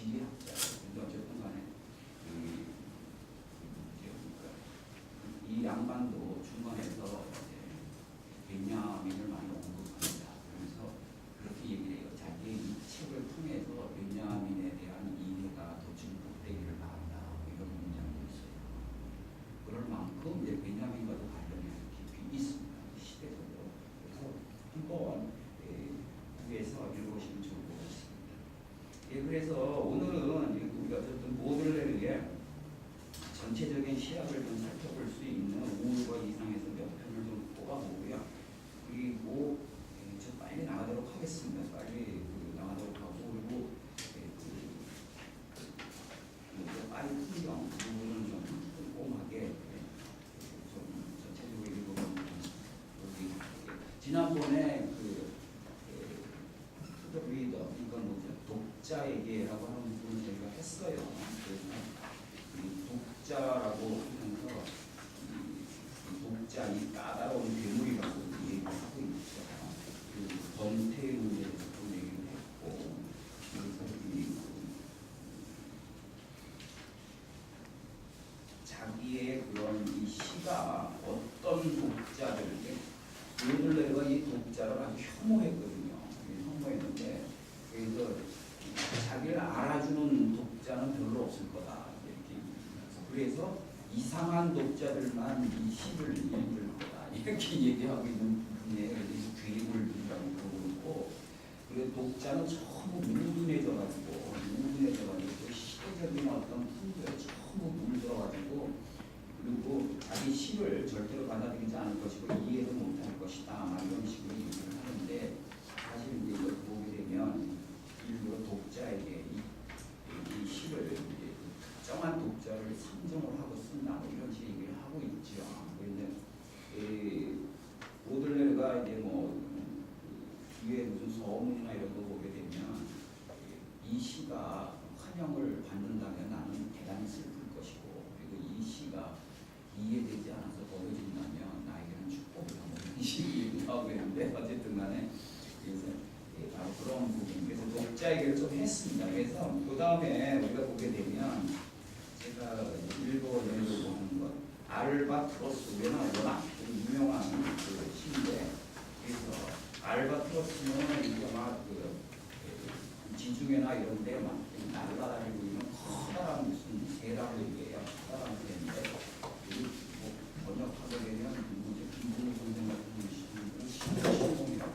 지리학자. 어쨌든 간에 이 양반도 중간에서 베냐민을 많이 언급합니다. 그래서 그렇게 얘기를 해요. 자기의 이 책을 통해서 베냐민에 대한 이해가 더 증폭되기를 바란다. 이런 문장도 있어요. 그럴 만큼 이제 베냐민과도 관련이 깊이 있습니다. 시대적으로. 그래서 한번 위에서 읽어보시면 좋을 것 같습니다. 그래서 오늘은 우리가 어쨌든 모들레르의 전체적인 시야를 좀 살펴볼 수 있는 우울과 이상에서 몇 편을 좀 뽑아보고요. 그리고 좀 빨리 나가도록 하겠습니다. 빨리 나가도록 하고 그리고 빨리 풍경 부분은 좀 꼼꼼하게 좀 전체적으로 읽어보면 지난번에 리더 이건 뭐죠? 독자에게라고 하는 부분을 저희가 했어요. 그래서 독자라고 하면서 독자 이 까다로운 괴물이라고 얘기를 하고 있죠. 그 권태의 문제에서도 얘기를 했고 그래서 자기의 그런 이 시가 어떤 독자들에게 모들레르가 이 독자를 아주 혐오했거든요. 혐오했는데 그래서 자기를 알아주는 독자는 별로 없을 거다. 그래서 이상한 독자들만 이 시를 읽을 거다. 이렇게 얘기하고 있는 분에 괴물이라고 그러고 그리고 독자는 전부 무분해져가지고 시대적인 어떤 풍조에 전부 물들어가지고 그리고 자기 시를 절대로 받아들이지 않을 것이고 이해도 못할 것이다. 이런 식으로 얘기를 하는데 사실 이제 이걸 보게 되면 일부러 독자에게 이 시를 특정한 독자를 상정을 하고 쓴다 이런 식의 얘기를 하고 있죠. 그런데 모들레르가 이제 뒤에 무슨 서문이나 이런 거 보게 되면 이 시가 환영을 받는다면 나는 대단히 슬플 것이고 그리고 이 시가 이해되지 않아서 버려진다면 나에게는 축복이다. 이런 식의 얘기도 하고 있는데 어쨌든 간에 그래서 바로 그런 부분 그래서 독자에게를 좀 했습니다. 그래서 그 다음에 우리가 보게 되면 제가 읽어내려고 하는 것 알바트로스 워낙 유명한 그 시인데 그래서 알바트로스는 이게 막 지중해나 이런 데 막 날아다니고 있는 커다란 무슨 새라고 얘기해요. 커다란 새인데 번역하게 되면 김준희 선생 같은 분이 신청공이라고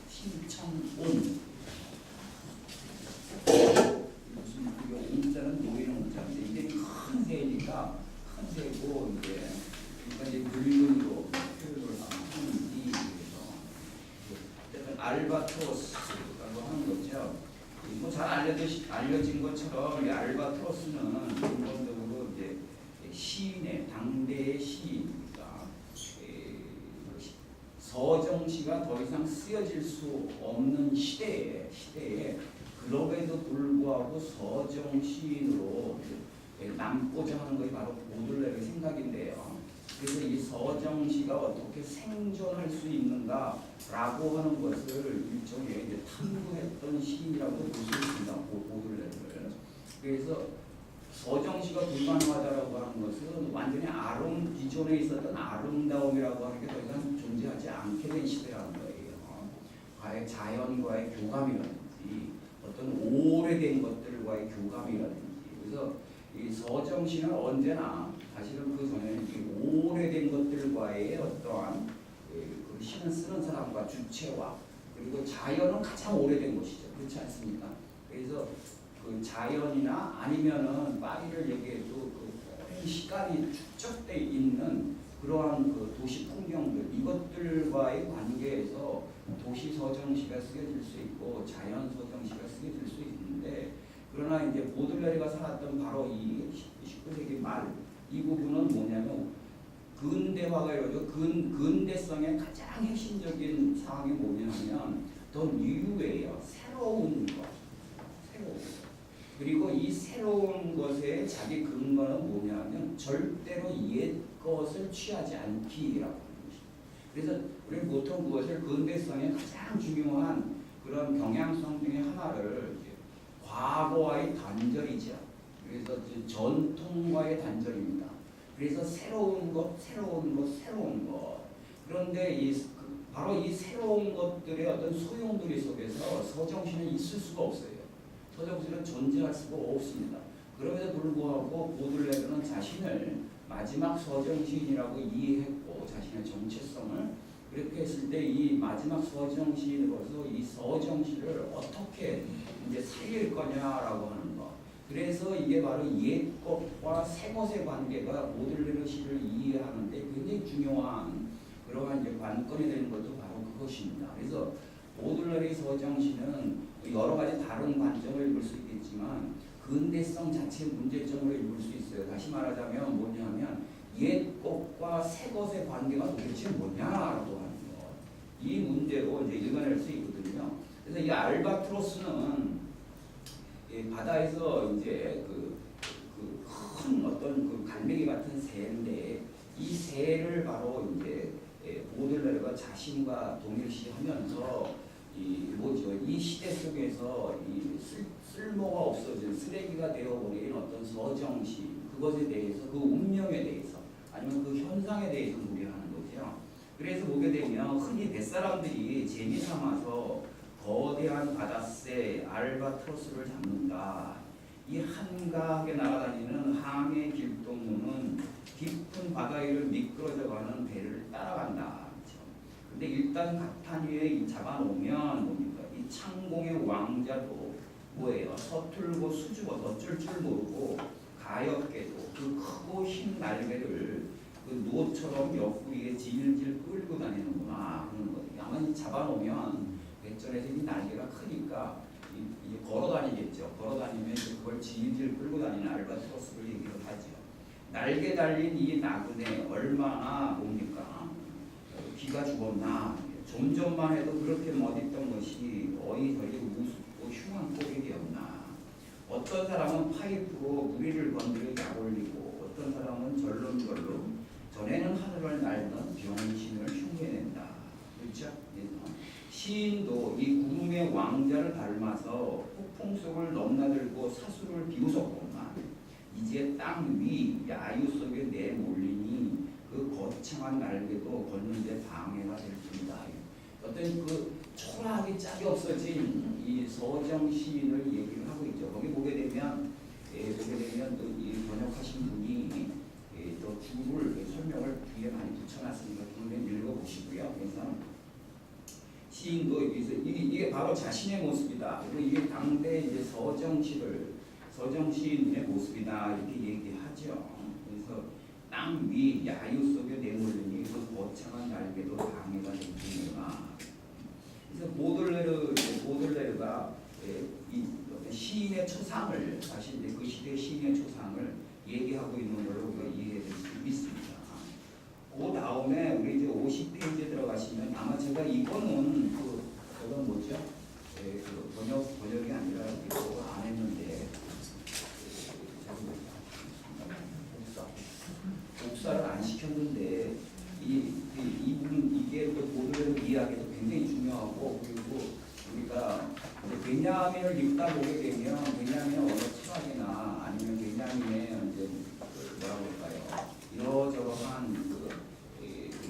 신청온 무슨 그게 온자는 노이는 온자인데 이게 큰 새니까 큰 새고 이제 늙은이로 표현을 하는지 그래서 알바트로스라고 하는 거죠. 잘 알려진 것처럼 이 알바트로스는 기본적으로 이제 시인의 당대의 시인입니다. 서정시가 더 이상 쓰여질 수 없는 시대에 그럼에도 불구하고 서정시인으로 남고자 하는 것이 바로 모들레르의 생각인데요. 그래서 이 서정시가 어떻게 생존할 수 있는가라고 하는 것을 일종의 이제 탐구했던 시인이라고 볼 수 있습니다. 모들레르를. 그래서 서정시가 불가능하다라고 하는 것은 완전히 기존에 있었던 아름다움이라고 하는 게 더 이상 존재하지 않게 된 시대라는 거예요. 과연 자연과의 교감이라든지 어떤 오래된 것들과의 교감이라든지 그래서 이 서정시는 언제나 사실은 그 전에 오래된 것들과의 어떠한 그 시는 쓰는 사람과 주체와 그리고 자연은 가장 오래된 것이죠. 그렇지 않습니까? 그래서 그 자연이나 아니면은 파리를 얘기해도 그 오랜 시간이 축적돼 있는 그러한 그 도시 풍경들 이것들과의 관계에서 도시 서정시가 쓰여질 수 있고 자연 서정시가 쓰여질 수 있는데 그러나 이제 모들레르가 살았던 바로 이 19세기 말 이 부분은 뭐냐면 근대화가 이루어져 근대성의 가장 핵심적인 사항이 뭐냐면 더 뉴예요. 새로운 것. 그리고 이 새로운 것의 자기 근거는 뭐냐면 절대로 옛 것을 취하지 않기라고 하는 것입니다. 그래서 우리는 보통 그것을 근대성의 가장 중요한 그런 경향성 중에 하나를 전통과의 단절입니다. 그래서 새로운 것. 그런데 바로 이 새로운 것들의 어떤 소용돌이 속에서 서정시는 있을 수가 없어요. 서정시는 존재할 수가 없습니다. 그럼에도 불구하고 보들레르는 자신을 마지막 서정시인이라고 이해했고 자신의 정체성을 그렇게 했을 때 이 마지막 서정시인으로서 이 서정시를 어떻게 이제 살릴 거냐라고 하는 것. 그래서 이게 바로 옛 것과 새 것의 관계가 보들레르 시를 이해하는 데 굉장히 중요한 그러한 이제 관건이 되는 것도 바로 그것입니다. 그래서 보들레르의 서정시는 여러 가지 다른 관점을 읽을 수 있겠지만 근대성 자체의 문제점으로 읽을 수 있어요. 다시 말하자면 뭐냐면 옛 것과 새 것의 관계가 도대체 뭐냐라고 하는 것. 이 문제로 이제 읽어낼 수 있거든요. 그래서 이 알바트로스는 바다에서 이제 큰 어떤 그 갈매기 같은 새인데 이 새를 바로 이제 보들레르가 자신과 동일시하면서 이 시대 속에서 쓸모가 없어진 쓰레기가 되어버린 어떤 서정시 그것에 대해서 그 운명에 대해서 아니면 그 현상에 대해서 우려하는 거죠. 그래서 보게 되면 흔히 뱃사람들이 재미삼아서 거대한 바다새 알바트로스를 잡는다. 이 한가하게 날아다니는 항해 길동무는 깊은 바다 위를 미끄러져가는 배를 따라간다. 근데 일단 갑판 위에 잡아놓으면 뭡니까? 이 창공의 왕자도 뭐예요? 서툴고 수줍어서 어쩔 줄 모르고 가엾게도 그 크고 흰 날개를 그 노처럼 옆구리에 질질 끌고 다니는구나 그러는 거예요. 아마 잡아놓으면 백전에서 이 날개가 크니까 이제 걸어다니겠죠. 걸어다니면 그걸 질질 끌고 다니는 알바트로스를 얘기를 하죠. 날개 달린 이 나그네 얼마나 뭡니까? 기가 죽었나. 좀 전만 해도 그렇게 멋있던 것이 어이저리 우습고 흉한 고백이었나. 어떤 사람은 파이프로 무리를 건드려 약 올리고 어떤 사람은 절름절름 전에는 하늘을 날던 병신을 흉내낸다. 그렇죠? 시인도 이 구름의 왕자를 닮아서 폭풍 속을 넘나들고 사수를 비웃었구만. 이제 땅 위 야유 속에 내몰리니 그 거창한 날개도 걷는데 방해가 될 뿐이다. 어떤 그 초라하게 짝이 없어진 이 서정 시인을 얘기를 하고 있죠. 거기 보게 되면 이 번역하신 분이 또 줄을 설명을 뒤에 많이 붙여놨으니까 한번 읽어보시고요. 그래서 시인도 이게 바로 자신의 모습이다. 그리고 이게 당대 이제 서정 시인의 모습이다 이렇게 얘기하죠. 그래서 땅 위 야유 속에 내몰리니 그 거창한 날개도 방해가 되는구나. 그래서 보들레르가 이 시인의 초상을 사실 이제 그 시대 시인의 초상을 얘기하고 있는 걸로 우리가 이해될 수 있습니다. 그 다음에 우리 이제 50페이지에 들어가시면 아마 제가 이거는 저건 뭐죠? 그 번역이 아니라 이거 안 했는데 복사를 안 시켰는데 이게 또 보들레르 이야기도 굉장히 중요하고 그리고 우리가 베냐민을 읽다 보게 되면 베냐민의 언어 철학이나 아니면 베냐민의 이제 뭐라고 할까요? 이러저러한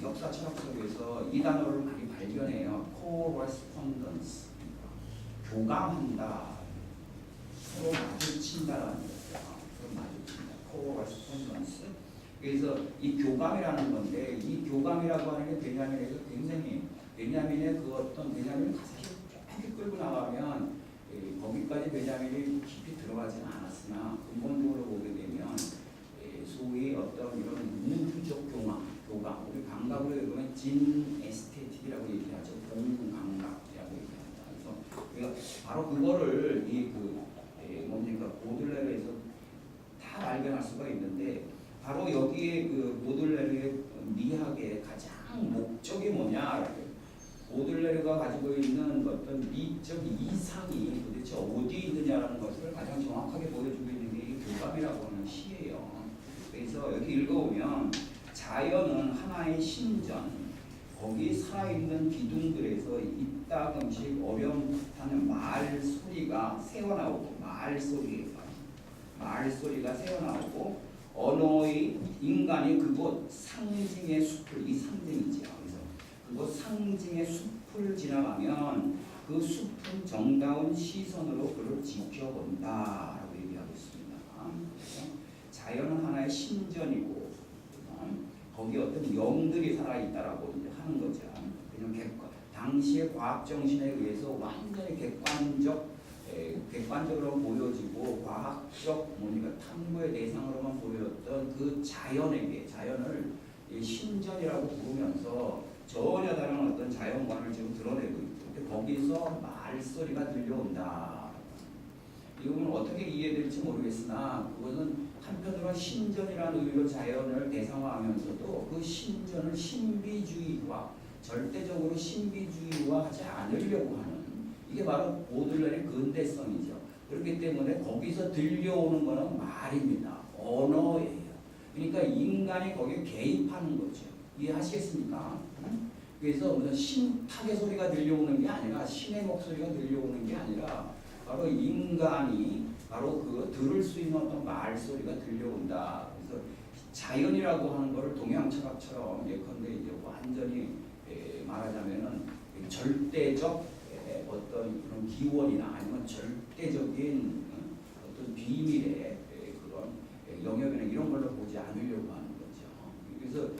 역사 철학 속에서 이 단어를 많이 발견해요. correspondence, 교감한다, 서로 마주친다라는 거죠. 서로 마주친다, correspondence. 그래서 이 교감이라는 건데 이 교감이라고 하는 게 베냐민의 그 어떤 베냐민을 사실 조금 끌고 나가면 거기까지 베냐민이 깊이 들어가지는 않았으나 근본적으로 보게 되면 소위 어떤 이런 문후적 교감, 우리 감각으로 보면 진 에스테틱이라고 얘기하죠. 공감각이라고 얘기합니다. 그래서 우리가 바로 그거를 뭡니까 보들레르에서 다 발견할 수가 있는데 바로 여기에 그 보들레르의 미학의 가장 목적이 뭐냐? 보들레르가 가지고 있는 어떤 미적 이상이 도대체 어디 있느냐라는 것을 가장 정확하게 보여주고 있는 게 이 교감이라고 하는 시예요. 그래서 여기 읽어보면 자연은 하나의 신전, 거기 살아있는 기둥들에서 이따금씩 어렴풋한 말 소리가 새어나오고 말 소리가 말소리가 새어나오고 언어의 인간이 그곳 상징의 숲을 이 상징이지요. 그래서 그곳 상징의 숲을 지나가면 그 숲은 정다운 시선으로 그를 지켜본다라고 얘기하고 있습니다. 그래서 자연은 하나의 신전이고 거기 어떤 영들이 살아있다라고 이제 하는 거죠. 그냥 당시의 과학 정신에 의해서 완전히 객관적으로 보여지고 과학적 탐구의 대상으로만 보였던 그 자연을 신전이라고 부르면서 전혀 다른 어떤 자연관을 지금 드러내고 있고 거기서 말소리가 들려온다. 이건 어떻게 이해될지 모르겠으나 그것은 한편으로는 신전이라는 의미로 자연을 대상화하면서도 그 신전을 신비주의와 절대적으로 신비주의화하지 않으려고 하는 이게 바로 보들란의 근대성이죠. 그렇기 때문에 거기서 들려오는 것은 말입니다. 언어예요. 그러니까 인간이 거기에 개입하는 거죠. 이해하시겠습니까? 그래서 무슨 신탁의 소리가 들려오는 게 아니라 신의 목소리가 들려오는 게 아니라 바로 인간이 바로 그 들을 수 있는 어떤 말소리가 들려온다. 그래서 자연이라고 하는 것을 동양 철학처럼 예컨대 이제 완전히 말하자면은 절대적 어떤 그런 기원이나 아니면 절대적인 어떤 비밀의 그런 영역이나 이런 걸로 보지 않으려고 하는 거죠. 그래서